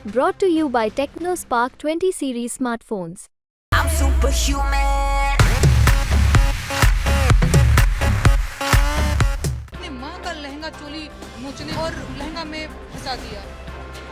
Brought to you by TechnoSpark 20 series smartphones. I'm superhuman. अपने माँ का लहंगा चोली नोचने और लहंगा में फंसा दिया,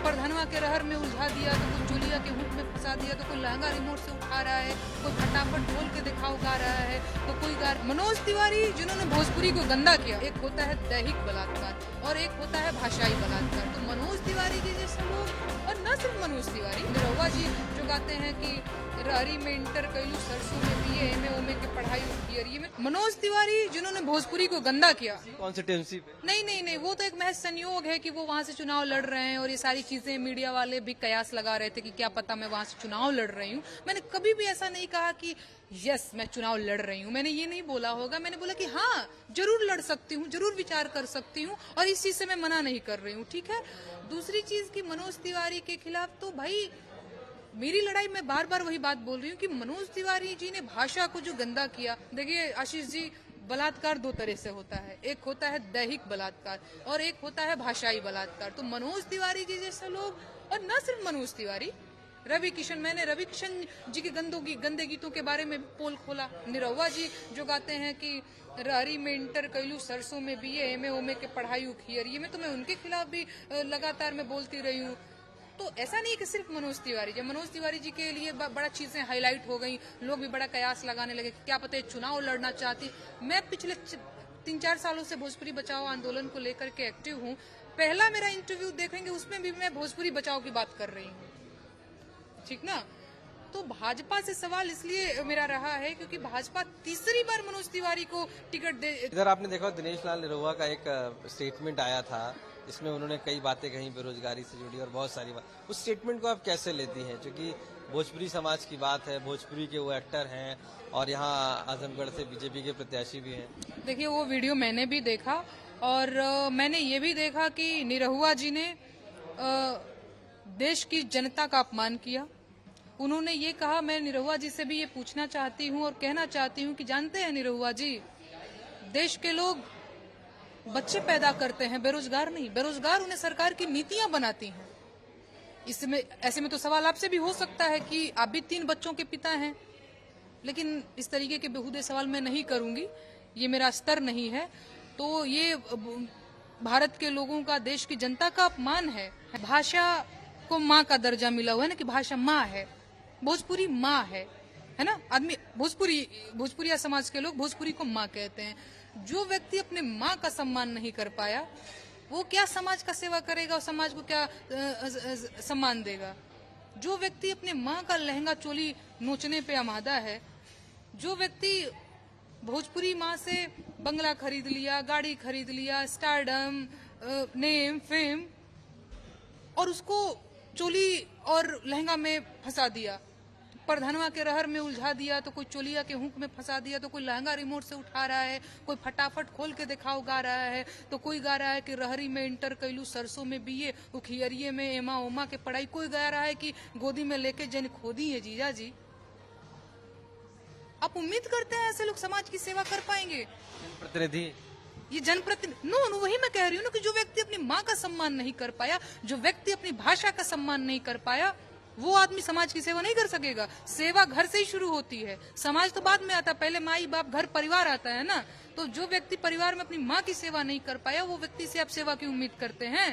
प्रधानवा के रहर में उलझा दिया, तो कोई चोलिया के हुक में फंसा दिया, तो कोई लहंगा रिमोट से उठा रहा है, कोई फटाफट ढोल के दिखाओ गा रहा है, तो कोई गा। मनोज तिवारी जिन्होंने भोजपुरी को गंदा किया, एक होता है दैहिक बलात्कार और एक होता है भाषाई बलात्कार। तो मनोज तिवारी जी जैसे लोग, और न सिर्फ मनोज तिवारी, निरहुआ जी जो गाते हैं कि रहरी में इंटर कैलू, सरसों में बीए, एमए ओमे के पढ़ाई किया, में मनोज तिवारी जिन्होंने भोजपुरी को गंदा किया। कॉन्स्टिट्यूंसी पे नहीं, वो तो एक महज संयोग है कि वो वहाँ से चुनाव लड़ रहे हैं, और ये सारी चीजें मीडिया वाले भी कयास लगा रहे थे कि क्या पता मैं वहाँ से चुनाव लड़ रही हूँ। मैंने कभी भी ऐसा नहीं कहा कि यस मैं चुनाव लड़ रही हूँ, मैंने ये नहीं बोला होगा। मैंने बोला कि हाँ जरूर लड़ सकती हूँ, जरूर विचार कर सकती हूँ, और इस चीज से मैं मना नहीं कर रही हूँ, ठीक है। दूसरी चीज की मनोज तिवारी के खिलाफ तो भाई मेरी लड़ाई, मैं बार बार वही बात बोल रही हूँ कि मनोज तिवारी जी ने भाषा को जो गंदा किया। देखिए आशीष जी, बलात्कार दो तरह से होता है, एक होता है दैहिक बलात्कार और एक होता है भाषाई बलात्कार। तो मनोज तिवारी जी जैसे लोग, और न सिर्फ मनोज तिवारी, रवि किशन, मैंने रवि किशन जी के गंदे गीतों के बारे में पोल खोला। निरहुआ जी जो गाते हैं कि रहरी में इंटर कैलू, सरसों में बीए, एमए ओमे के पढ़ाई किया, ये में तो मैं उनके खिलाफ भी लगातार मैं बोलती रही हूँ। तो ऐसा नहीं कि सिर्फ मनोज तिवारी, जब मनोज तिवारी जी के लिए बड़ा चीजें हाईलाइट हो गई, लोग भी बड़ा कयास लगाने लगे कि क्या पता है चुनाव लड़ना चाहती। मैं पिछले 3-4 सालों से भोजपुरी बचाओ आंदोलन को लेकर के एक्टिव हूँ। पहला मेरा इंटरव्यू देखेंगे, उसमें भी मैं भोजपुरी बचाओ की बात कर रही हूँ, ठीक ना। तो भाजपा से सवाल इसलिए मेरा रहा है क्योंकि भाजपा तीसरी बार मनोज तिवारी को टिकट दे। इधर आपने देखा दिनेश लाल निरहुआ का एक स्टेटमेंट आया था, इसमें उन्होंने कई बातें कही बेरोजगारी से जुड़ी और बहुत सारी बात। उस स्टेटमेंट को आप कैसे लेती हैं, क्योंकि भोजपुरी समाज की बात है, भोजपुरी के वो एक्टर हैं और यहाँ आजमगढ़ से बीजेपी के प्रत्याशी भी हैं। देखिए वो वीडियो मैंने भी देखा, और मैंने ये भी देखा कि निरहुआ जी ने देश की जनता का अपमान किया। उन्होंने ये कहा, मैं निरहुआ जी से भी ये पूछना चाहती हूँ और कहना चाहती हूँ कि जानते हैं निरहुआ जी, देश के लोग बच्चे पैदा करते हैं, बेरोजगार नहीं। बेरोजगार उन्हें सरकार की नीतियां बनाती हैं। इसमें ऐसे में तो सवाल आपसे भी हो सकता है कि आप भी 3 बच्चों के पिता हैं, लेकिन इस तरीके के बेहुदे सवाल मैं नहीं करूंगी, ये मेरा स्तर नहीं है। तो ये भारत के लोगों का, देश की जनता का अपमान है। भाषा को माँ का दर्जा मिला हुआ है ना, कि भाषा माँ है, भोजपुरी माँ है ना। आदमी भोजपुरिया समाज के लोग भोजपुरी को माँ कहते हैं। जो व्यक्ति अपने माँ का सम्मान नहीं कर पाया, वो क्या समाज का सेवा करेगा और समाज को क्या सम्मान देगा। जो व्यक्ति अपने माँ का लहंगा चोली नोचने पे आमादा है, जो व्यक्ति भोजपुरी माँ से बंगला खरीद लिया, गाड़ी खरीद लिया, स्टारडम, नेम, फेम, और उसको चोली और लहंगा में फंसा दिया, प्रधानवा के रहर में उलझा दिया, तो कोई चोलिया के हुक में फंसा दिया, तो कोई लहंगा रिमोट से उठा रहा है, कोई फटाफट खोल के दिखाओ गा रहा है, तो कोई गा रहा है कि रहरी में इंटर कैलू, सरसों में बीए, उखियरिये में एमा ओमा के पढ़ाई, कोई गा रहा है कि गोदी में लेके जन खोदी है जीजा जी। आप उम्मीद करते हैं ऐसे लोग समाज की सेवा कर पाएंगे? प्रतिनिधि ये जनप्रतिनिधि नो, वही मैं कह रही हूँ ना, कि जो व्यक्ति अपनी माँ का सम्मान नहीं कर पाया, जो व्यक्ति अपनी भाषा का सम्मान नहीं कर पाया, वो आदमी समाज की सेवा नहीं कर सकेगा। सेवा घर से ही शुरू होती है, समाज तो बाद में आता है। पहले माई बाप, घर, परिवार आता है ना। तो जो व्यक्ति परिवार में अपनी माँ की सेवा नहीं कर पाया, वो व्यक्ति से आप सेवा की उम्मीद करते हैं?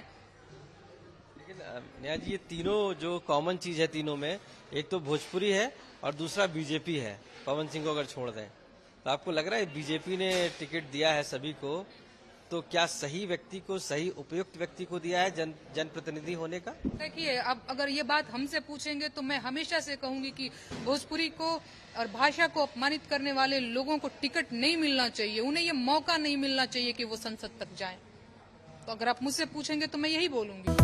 लेकिन नेहा जी, ये तीनों जो कॉमन चीज है तीनों में, एक तो भोजपुरी है और दूसरा बीजेपी है। पवन सिंह को अगर छोड़ दें, तो आपको लग रहा है बीजेपी ने टिकट दिया है सभी को, तो क्या सही व्यक्ति को, सही उपयुक्त व्यक्ति को दिया है जनप्रतिनिधि होने का? देखिए, अब अगर ये बात हमसे पूछेंगे तो मैं हमेशा से कहूंगी कि भोजपुरी को और भाषा को अपमानित करने वाले लोगों को टिकट नहीं मिलना चाहिए, उन्हें ये मौका नहीं मिलना चाहिए कि वो संसद तक जाएं। तो अगर आप मुझसे पूछेंगे तो मैं यही बोलूंगी।